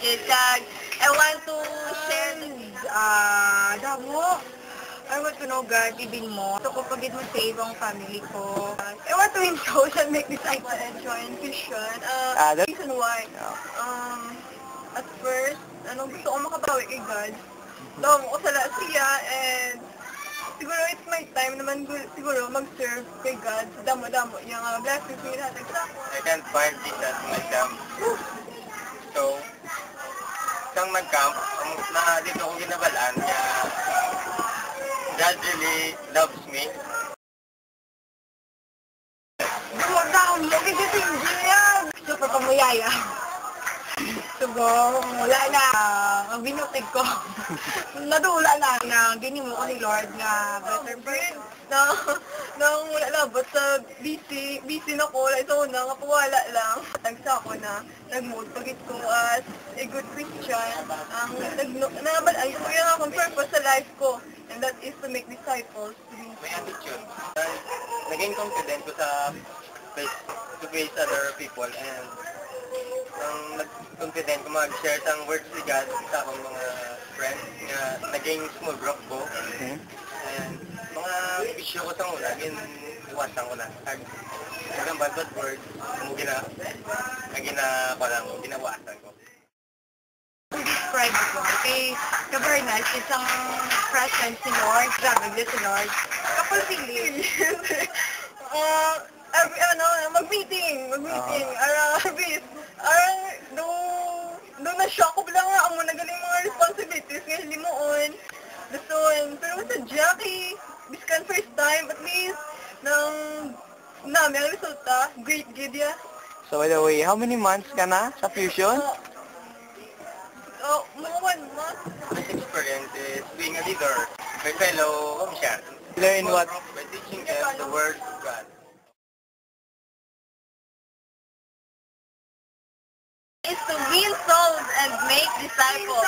is that I want to share damo. I want to know God even more. So, kung pagit mo save ang family ko, I want to win souls and make disciples and join Christian. The reason why, at first, gusto ko makabawi kay God. Daw mo ko sa siya, and siguro it's my time naman siguro mag-serve kay God sa damo-damo niya nga blessings niya natin sa ako. I can't find Jesus myself. So, isang nag-camp, na dito ko ginabalaan, kaya God really loves me. Huwag mo kasi hindi yan. Super pamuyaya. Sugo, wala na. Ang binutig ko. Nadula na. Ganyan mo ko ni Lord nga better friend. Nang wala na. But busy na ko. So, wala lang. Tagsa ako na nag-mood. Pagit ko as a good Christian. Ay, so yung akong purpose sa life ko. And that is to make disciples. May attitude. Naging confident ko sa to face other people, and nag-confident ko mag-share ng words ni God sa akong mga friends nga naging small group ko. And mga issue ko sa mula, iwasan ko na. Hanggang bad words, ginawasan ko. Describe ko kay Cabernet, isang present si Lord, grabe si Lord. Kapag feeling, mag-meeting, doon na-shock ko bilang nga, amo nagaling mga responsibilities, ngayon limuon, pero sa Jackie, biskan first time, at least, namin ang resulta, great good ya. So by the way, how many months ka na sa Fusion? Mga 1 month. My experience is being a leader, my fellow Commission. Learn what? By teaching them the word of God. Is to win souls and make disciples.